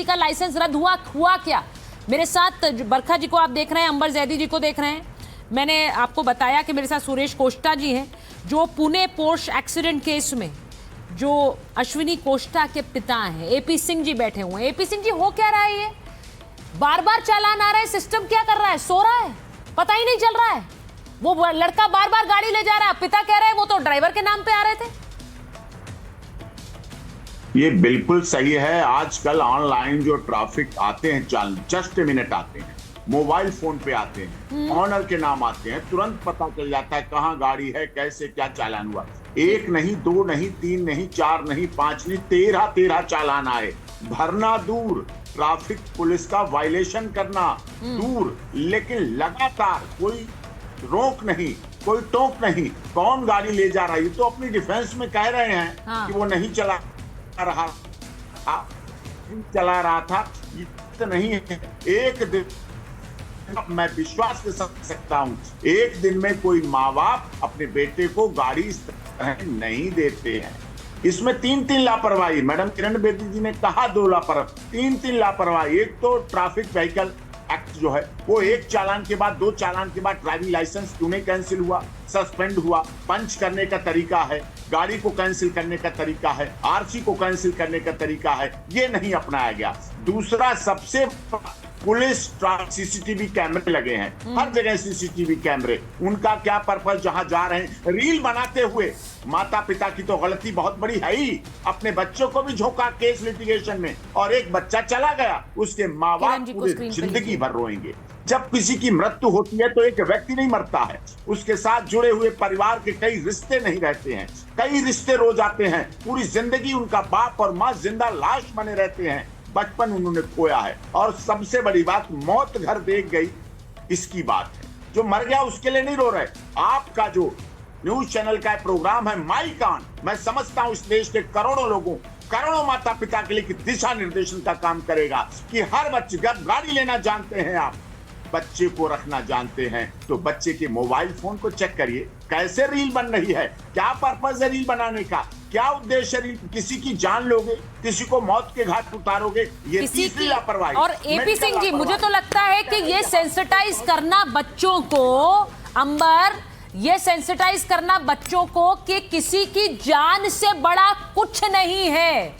S2: का लाइसेंस रद्द हुआ क्या? मेरे साथ बरखा जी को आप देख रहे हैं, अंबर जैदी जी को देख रहे हैं। मैंने आपको बताया कि मेरे साथ सुरेश कोष्टा जी हैं, जो पुणे पोर्श एक्सीडेंट केस में जो अश्विनी कोष्टा के पिता हैं। एपी सिंह जी बैठे हुए हैं। एपी सिंह जी, हो क्या रहा है? ये बार बार चालान आ रहा है, सिस्टम क्या कर रहा है? सो रहा है, पता ही नहीं चल रहा है। वो लड़का बार बार गाड़ी ले जा रहा है, पिता कह रहे हैं वो तो ड्राइवर के नाम पे आ रहे थे।
S5: ये बिल्कुल सही है। आजकल ऑनलाइन जो ट्रैफिक आते हैं, जस्ट ए मिनट आते हैं, मोबाइल फोन पे आते हैं, ऑनर के नाम आते हैं, तुरंत पता चल जाता है कहाँ गाड़ी है, कैसे क्या चालान हुआ। एक नहीं, दो नहीं, तीन नहीं, चार नहीं, पांच नहीं, 13 चालान आए। भरना दूर, ट्रैफिक पुलिस का वायलेशन करना दूर, लेकिन लगातार कोई रोक नहीं, कोई टोक नहीं। कौन गाड़ी ले जा रहा है? ये तो अपनी डिफेंस में कह रहे हैं कि वो नहीं चला रहा था। ये तो नहीं है। एक दिन मैं विश्वास से समझ सकता हूं, एक दिन में कोई माँ बाप अपने बेटे को गाड़ी इस तरह नहीं देते हैं। इसमें 3 लापरवाही, मैडम किरण बेदी जी ने कहा 2 लापरवाही, 3 लापरवाही। एक तो ट्रैफिक व्हीकल एक्ट जो है वो एक चालान के बाद, 2 चालान के बाद ड्राइविंग लाइसेंस क्यों नहीं कैंसिल हुआ, सस्पेंड हुआ? पंच करने का तरीका है, गाड़ी को कैंसिल करने का तरीका है, आरसी को कैंसिल करने का तरीका है, ये नहीं अपनाया गया। दूसरा, सबसे पुलिस सीसीटीवी कैमरे लगे हैं, हर जगह सीसीटीवी कैमरे। उनका क्या पर्पस? जहां जा रहे हैं रील बनाते हुए। माता पिता की तो गलती बहुत बड़ी है ही, अपने बच्चों को भी झोंका केस लिटिगेशन में, और एक बच्चा चला गया, उसके माँ बाप पूरी जिंदगी भर रोएंगे। जब किसी की मृत्यु होती है तो एक व्यक्ति नहीं मरता है, उसके साथ जुड़े हुए परिवार के कई रिश्ते नहीं रहते हैं, कई रिश्ते रो जाते हैं। पूरी जिंदगी उनका बाप और माँ जिंदा लाश बने रहते हैं, बचपन उन्होंने खोया है। और सबसे बड़ी बात, मौत घर देख गई, इसकी बात है। जो मर गया उसके लिए नहीं रो रहे। आपका जो न्यूज चैनल का प्रोग्राम है माई कान। मैं समझता हूं इस देश के करोड़ों लोगों, करोड़ों माता पिता के लिए कि दिशा निर्देशन का काम करेगा कि हर बच्चे, जब गाड़ी लेना जानते हैं आप, बच्चे को रखना जानते हैं, तो बच्चे के मोबाइल फोन को चेक करिए कैसे रील बन रही है, क्या पर्पज है रील बनाने का, क्या उद्देश्य है, किसी की जान लोगे, किसी को मौत के घाट उतारोगे, ये तीसरी लापरवाही।
S2: और एपी सिंह जी, मुझे तो लगता है कि ये सेंसिटाइज करना बच्चों को, अंबर, ये सेंसिटाइज करना बच्चों को कि किसी की जान से बड़ा कुछ नहीं है,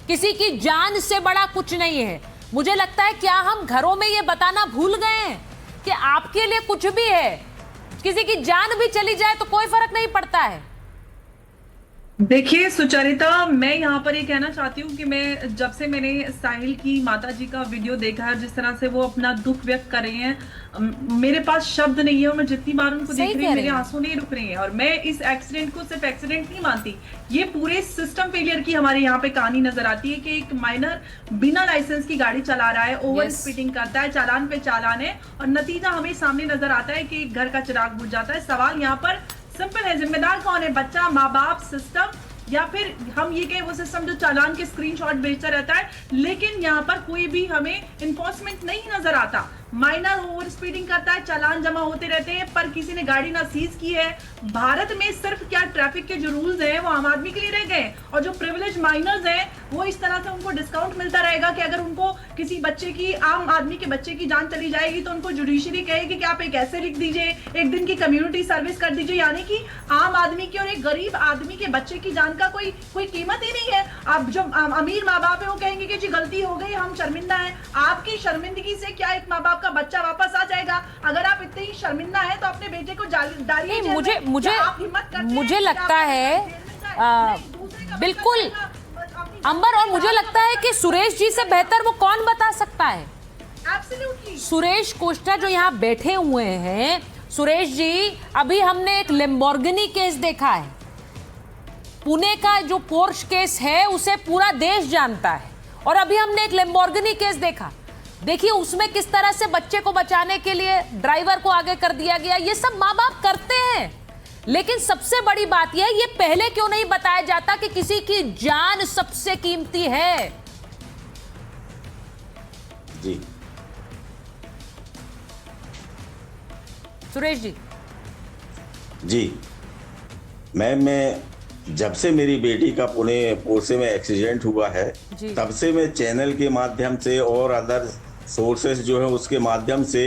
S2: किसी की जान से बड़ा कुछ नहीं है। मुझे लगता है क्या हम घरों में ये बताना भूल गए हैं कि आपके लिए कुछ भी है, किसी की जान भी चली जाए तो कोई फर्क नहीं पड़ता है।
S6: देखिए सुचरिता, मैं यहाँ पर ये कहना चाहती हूँ कि मैं जब से मैंने साहिल की माता जी का वीडियो देखा है, जिस तरह से वो अपना दुख व्यक्त कर रहे हैं, मेरे पास शब्द नहीं है और मैं जितनी बार उनको देख रही हूँ मेरे आंसू नहीं रुक रहे हैं। और मैं इस एक्सीडेंट को सिर्फ एक्सीडेंट नहीं मानती, ये पूरे सिस्टम फेलियर की हमारे यहाँ पे कहानी नजर आती है कि एक माइनर बिना लाइसेंस की गाड़ी चला रहा है, ओवर स्पीडिंग करता है, चालान पे चालान है, और नतीजा हमें सामने नजर आता है कि घर का चिराग बुझ जाता है। सवाल यहाँ पर सिंपल है, जिम्मेदार कौन है? बच्चा, माँ बाप, सिस्टम, या फिर हम ये कहें वो सिस्टम जो चालान के स्क्रीनशॉट भेजता रहता है, लेकिन यहाँ पर कोई भी हमें इन्फोर्समेंट नहीं नजर आता। माइनर ओवर स्पीडिंग करता है, चालान जमा होते रहते हैं, पर किसी ने गाड़ी ना सीज की है। भारत में सिर्फ क्या ट्रैफिक के जो रूल्स हैं वो आम आदमी के लिए रह गए, और जो प्रिविलेज माइनर्स हैं वो इस तरह से उनको डिस्काउंट मिलता रहेगा कि अगर उनको किसी बच्चे की, आम आदमी के बच्चे की जान चली जाएगी तो उनको जुडिशरी कहेगी कि आप एक ऐसे लिख दीजिए, एक दिन की कम्युनिटी सर्विस कर दीजिए, यानी कि आम आदमी की और एक गरीब आदमी के बच्चे की जान का कोई कीमत ही नहीं है। अब जो अमीर माँ बाप है वो कहेंगे कि जी गलती हो गई, हम शर्मिंदा हैं। आपकी शर्मिंदगी से क्या एक माँ बाप का बच्चा वापस आ जाएगा? अगर आप इतने ही शर्मिंदा हैं तो अपने बेटे को डालिए।
S2: मुझे लगता है बिल्कुल अंबर, और मुझे लगता है कि सुरेश जी से बेहतर वो कौन बता सकता है। सुरेश कोष्टा जो यहाँ बैठे हुए हैं, सुरेश जी, अभी हमने एक लैम्बोर्गिनी केस देखा है, पुणे का जो पोर्श केस है उसे पूरा देश जानता है, और अभी हमने एक लैम्बोर्गिनी केस देखा। देखिए उसमें किस तरह से बच्चे को बचाने के लिए ड्राइवर को आगे कर दिया गया। ये सब माँ बाप करते हैं, लेकिन सबसे बड़ी बात यह है, ये पहले क्यों नहीं बताया जाता कि किसी की जान सबसे कीमती है।
S7: जी
S2: सुरेश जी।
S7: जी, मैं जब से मेरी बेटी का पुणे पोरसे में एक्सीडेंट हुआ है, तब से मैं चैनल के माध्यम से और अदर सोर्सेस जो है उसके माध्यम से,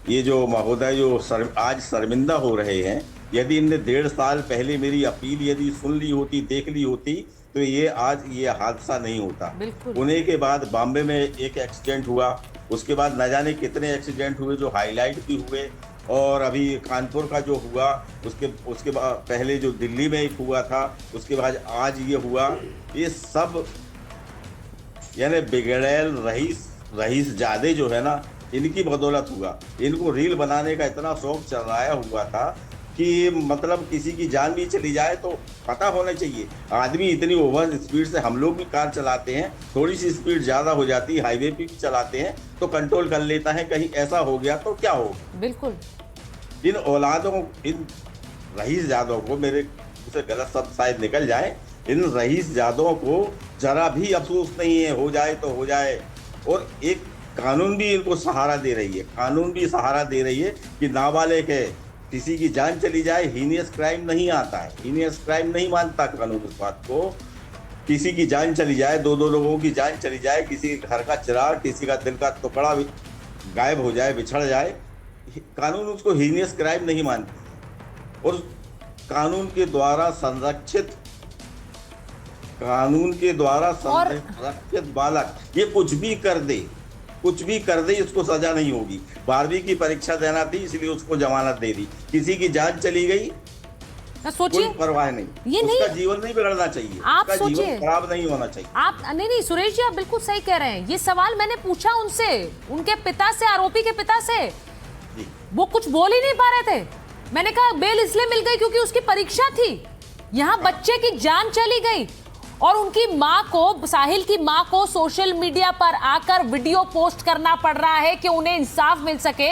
S7: ये जो महोदय जो आज शर्मिंदा हो रहे हैं, यदि इनने 1.5 साल पहले मेरी अपील यदि सुन ली होती, देख ली होती, तो ये आज ये हादसा नहीं होता। पुणे के बाद बॉम्बे में एक एक्सीडेंट हुआ, उसके बाद न जाने कितने एक्सीडेंट हुए जो हाईलाइट भी हुए, और अभी कानपुर का जो हुआ, उसके बाद पहले जो दिल्ली में एक हुआ था, उसके बाद आज ये हुआ। ये सब यानी बिगड़ैल रईस जादे जो है ना, इनकी बदौलत हुआ। इनको रील बनाने का इतना शौक चलाया हुआ था कि मतलब किसी की जान भी चली जाए तो पता होना चाहिए। आदमी इतनी ओवर स्पीड से, हम लोग भी कार चलाते हैं, थोड़ी सी स्पीड ज़्यादा हो जाती है, हाईवे पे भी चलाते हैं तो कंट्रोल कर लेता है, कहीं ऐसा हो गया तो क्या हो।
S2: बिल्कुल।
S7: इन औलादों, इन रईस जादों को, मेरे से गलत शब्द शायद निकल जाए, इन रईस जादों को जरा भी अफसोस नहीं है, हो जाए तो हो जाए। और एक कानून भी इनको सहारा दे रही है, कानून भी सहारा दे रही है कि नाबालिग है, किसी की जान चली जाए, हीनियस क्राइम नहीं आता है, हीनियस क्राइम नहीं मानता कानून इस बात को। किसी की जान चली जाए, 2 लोगों की जान चली जाए, किसी के घर का चिराग, किसी का दिल का टुकड़ा गायब हो जाए, बिछड़ जाए, कानून उसको हीनियस क्राइम नहीं मानती। और कानून के द्वारा संरक्षित बालक ये कुछ भी कर दे, इसको सजा नहीं होगी। 12वीं की परीक्षा देना थी, इसलिए उसको जमानत दे दी। किसी की जान चली गई,
S2: सोचिए,
S7: कोई परवाह नहीं,
S2: ये
S7: उसका जीवन नहीं बिगड़ना चाहिए,
S2: आप
S7: उसका जीवन खराब नहीं होना चाहिए।
S2: आप नहीं सुरेश जी, आप बिल्कुल सही कह रहे हैं। ये सवाल मैंने पूछा उनसे, उनके पिता से, आरोपी के पिता से, वो कुछ बोल ही नहीं पा रहे थे। मैंने कहा बेल इसलिए मिल गई क्योंकि उसकी परीक्षा थी, यहाँ बच्चे की जान चली गई, और उनकी माँ को, साहिल की माँ को सोशल मीडिया पर आकर वीडियो पोस्ट करना पड़ रहा है कि उन्हें इंसाफ मिल सके।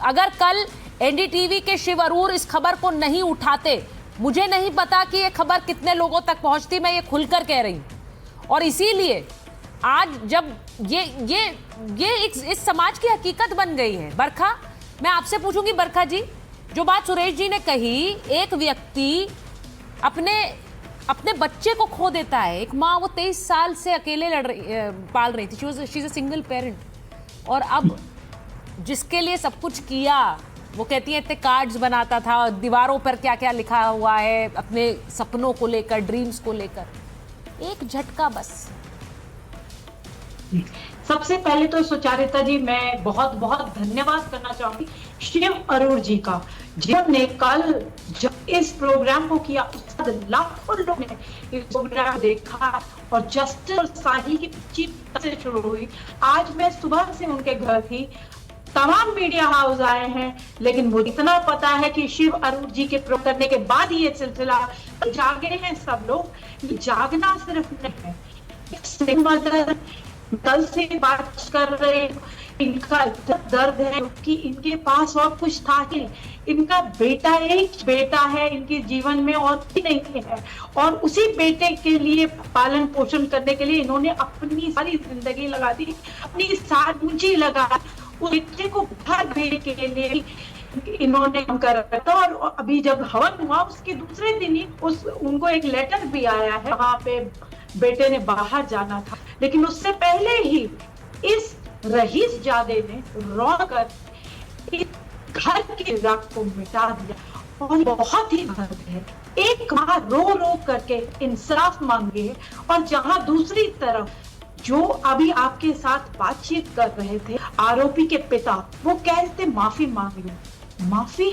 S2: अगर कल एनडीटीवी के शिव अरूर इस खबर को नहीं उठाते मुझे नहीं पता कि ये खबर कितने लोगों तक पहुंचती, मैं ये खुलकर कह रही हूं। और इसीलिए आज जब ये इस समाज की हकीकत बन गई है। बरखा, मैं आपसे पूछूंगी, बरखा जी, जो बात सुरेश जी ने कही, एक व्यक्ति अपने बच्चे को खो देता है। एक माँ, वो 23 साल से अकेले पाल रही थी, she is a single parent, और अब जिसके लिए सब कुछ किया, वो कहती है इतने कार्ड्स बनाता था, दीवारों पर क्या क्या लिखा हुआ है अपने सपनों को लेकर, ड्रीम्स को लेकर, एक झटका बस।
S8: सबसे पहले तो सुचारिता जी, मैं बहुत बहुत धन्यवाद करना चाहूंगी शिव अरोड़ जी का, जिन्होंने कल जब इस प्रोग्राम को किया, लाखों लोग ने इस प्रोग्राम देखा और जस्टिस और साहिल की बातचीत से शुरू हुई। आज मैं सुबह से उनके घर थी, तमाम मीडिया हाउस आए हैं, लेकिन मुझे इतना पता है कि शिव अरोड़ जी के प्रो करने के बाद ये सिलसिला जागे हैं सब लोग। जागना सिर्फ नहीं है, कल से बात कर रहे, इनका दर्द है कि इनके पास और कुछ था ही नहीं, इनका बेटा एक बेटा है इनके जीवन में और भी नहीं है, और उसी बेटे के लिए पालन पोषण करने के लिए इन्होंने अपनी सारी जिंदगी लगा दी, अपनी सारी पूंजी लगा, उस बेटे को बाहर भेजने के लिए इन्होंने काम कर रखा था। और अभी जब हवन हुआ उसके दूसरे दिन ही उनको एक लेटर भी आया है, वहां पे बेटे ने बाहर जाना था, लेकिन उससे पहले ही इस रहीस जादे ने रो कर इस घर की राख को मिटा दिया। और बहुत ही दर्द है, एक माँ रो रो करके इंसाफ मांगे, और जहां दूसरी तरफ जो अभी आपके साथ बातचीत कर रहे थे आरोपी के पिता, वो कह रहे थे माफी मांग लो, माफी,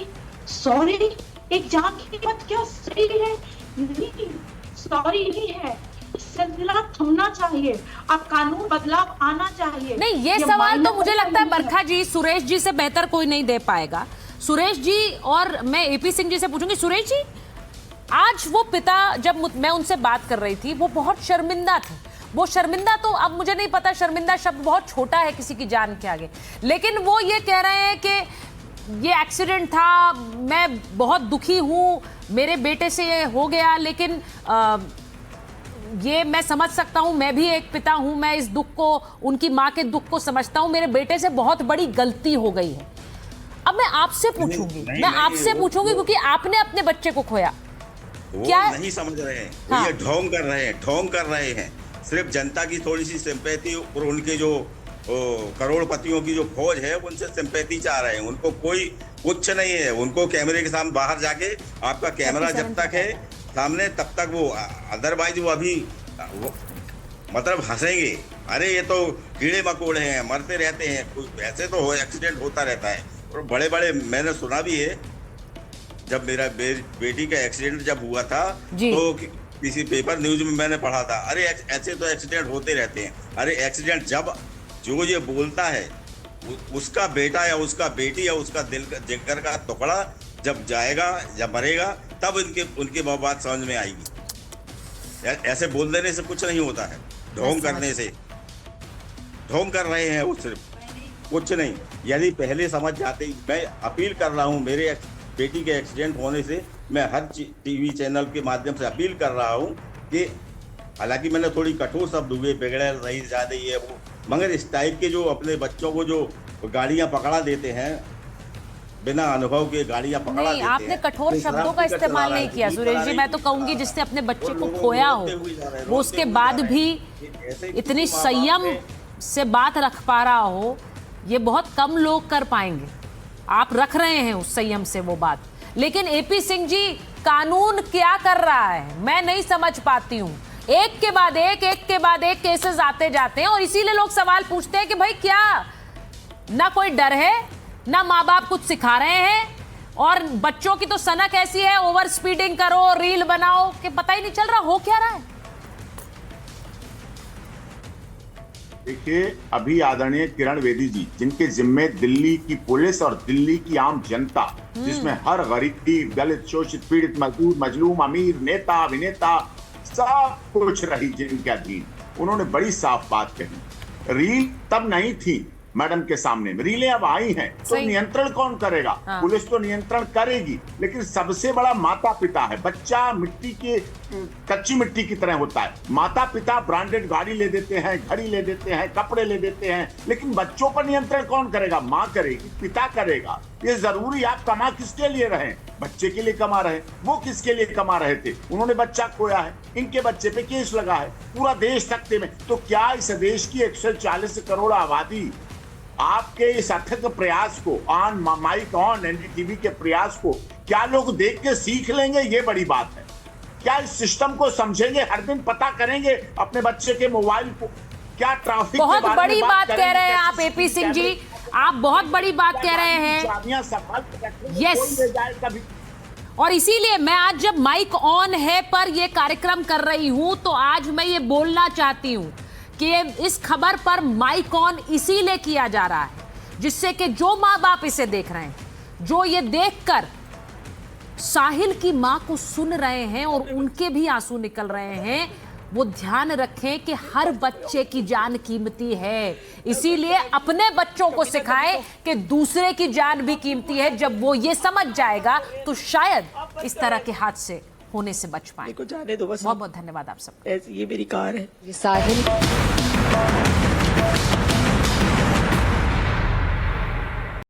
S8: सॉरी, एक जान की कीमत क्या सही है? नहीं, सॉरी नहीं है, सिलसिला थमना चाहिए, अब कानून बदलाव आना चाहिए।
S2: नहीं, ये सवाल तो मुझे लगता है बरखा जी सुरेश जी से बेहतर कोई नहीं दे पाएगा। सुरेश जी, और मैं एपी सिंह जी से पूछूंगी। सुरेश जी, आज वो पिता, जब मैं उनसे बात कर रही थी, वो बहुत शर्मिंदा थे। वो शर्मिंदा, तो अब मुझे नहीं पता, शर्मिंदा शब्द बहुत छोटा है किसी की जान के आगे, लेकिन वो ये कह रहे हैं कि ये एक्सीडेंट था, मैं बहुत दुखी हूं, मेरे बेटे से ये हो गया, लेकिन ये मैं समझ सकता हूं, मैं भी एक पिता हूं, मैं इस दुख को, उनकी मां के दुख को समझता हूं, मेरे बेटे से बहुत बड़ी गलती हो गई है। अब मैं आपसे पूछूंगी, पूछूंगी क्योंकि आपने अपने बच्चे को खोया,
S7: वो
S2: क्या
S7: नहीं समझ रहे हैं,
S2: हाँ।
S7: ये ढोंग कर रहे हैं, सिर्फ जनता की थोड़ी सी सिंपैथी और उनके जो करोड़पतियों की जो फौज है उनसे सिंपैथी चाह रहे हैं। उनको कोई कुछ नहीं है, उनको कैमरे के सामने बाहर जाके, आपका कैमरा जब तक है सामने तब तक वो, अदरवाइज वो अभी मतलब हंसेंगे, अरे ये तो कीड़े मकोड़े हैं, मरते रहते हैं, ऐसे तो एक्सीडेंट होता रहता है। और बड़े बड़े, मैंने सुना भी है, जब मेरा बेटी का एक्सीडेंट जब हुआ था तो किसी पेपर न्यूज में मैंने पढ़ा था, अरे ऐसे तो एक्सीडेंट होते रहते हैं। अरे एक्सीडेंट जब जो ये बोलता है उसका बेटा या उसका बेटी या उसका दिल का जिगर का टुकड़ा जब जाएगा या मरेगा, तब उनकी बात समझ में आएगी। ऐसे बोल देने से कुछ नहीं होता है, ढोंग करने से। ढोंग कर रहे हैं वो, सिर्फ कुछ नहीं। यदि पहले समझ जाते, मैं अपील कर रहा हूँ, मेरे बेटी के एक्सीडेंट होने से मैं हर टीवी चैनल के माध्यम से अपील कर रहा हूँ कि, हालांकि मैंने थोड़ी कठोर शब्द हुए, बिगड़े रही ज्यादा ये वो, मगर इस टाइप के जो अपने बच्चों को जो गाड़ियां पकड़ा देते हैं, बिना अनुभव के गाड़ियां पकड़ा देते हैं।
S2: आपने कठोर शब्दों का इस्तेमाल नहीं किया सुरेश जी। मैं तो कहूंगी जिसने अपने बच्चे को खोया हो, वो उसके बाद भी इतनी संयम से बात रख पा रहा हो, ये बहुत कम लोग कर पाएंगे। आप रख रहे हैं उस संयम से वो बात। लेकिन एपी सिंह जी, कानून क्या कर रहा है मैं नहीं समझ पाती हूँ। एक के बाद एक केसेस आते जाते हैं, और इसीलिए लोग सवाल पूछते हैं कि भाई क्या ना कोई डर है, ना माँ बाप कुछ सिखा रहे हैं, और बच्चों की तो सनक ऐसी है, ओवर स्पीडिंग करो, रील बनाओ, कि पता ही नहीं चल रहा हो क्या रहा है।
S5: देखिए, अभी आदरणीय किरण बेदी जी, जिनके जिम्मे दिल्ली की पुलिस और दिल्ली की आम जनता, जिसमें हर गरीब, दलित, शोषित, पीड़ित, मजदूर, मजलूम, अमीर, नेता, अभिनेता, सब कुछ रही जिनके अधीन, उन्होंने बड़ी साफ बात कही। रील तब नहीं थी मैडम के सामने रीलें अब आई हैं, तो
S2: सही।
S5: नियंत्रण कौन करेगा?
S2: हाँ।
S5: पुलिस तो नियंत्रण करेगी, लेकिन सबसे बड़ा माता पिता है। बच्चा मिट्टी के कच्ची मिट्टी की तरह होता है। माता पिता ब्रांडेड गाड़ी ले देते हैं, घड़ी ले देते हैं, कपड़े ले देते हैं, लेकिन बच्चों पर नियंत्रण कौन करेगा? माँ करेगी, पिता करेगा। ये जरूरी, आप कमा किसके लिए रहे? बच्चे के लिए कमा रहे। वो किसके लिए कमा रहे थे? उन्होंने बच्चा खोया है, इनके बच्चे पे केस लगा है, पूरा देश तख्ते में। तो क्या इस देश की 140 करोड़ आबादी आपके इस अथक प्रयास को, ऑन माइक ऑन एनडीटीवी के प्रयास को क्या लोग देख के सीख लेंगे? ये बड़ी बात है। क्या इस सिस्टम को समझेंगे? हर दिन पता करेंगे अपने बच्चे के मोबाइल को? क्या ट्रैफिक
S2: बहुत बड़ी बात कह रहे हैं आप एपी सिंह जी, आप बहुत बड़ी बात कह रहे हैं।
S5: यस।
S2: और इसीलिए मैं आज जब माइक ऑन है पर ये कार्यक्रम कर रही हूं, तो आज मैं ये बोलना चाहती हूं कि इस खबर पर माइक ऑन इसीलिए किया जा रहा है जिससे कि जो माँ बाप इसे देख रहे हैं, जो ये देखकर साहिल की माँ को सुन रहे हैं और उनके भी आंसू निकल रहे हैं, वो ध्यान रखें कि हर बच्चे की जान कीमती है। इसीलिए अपने बच्चों को सिखाएं कि दूसरे की जान भी कीमती है। जब वो ये समझ जाएगा तो शायद इस तरह के हादसे होने से बच पाए।
S1: को जाने दो बस।
S2: बहुत बहुत धन्यवाद आप सब।
S1: ये मेरी कार है।
S2: ये साहिल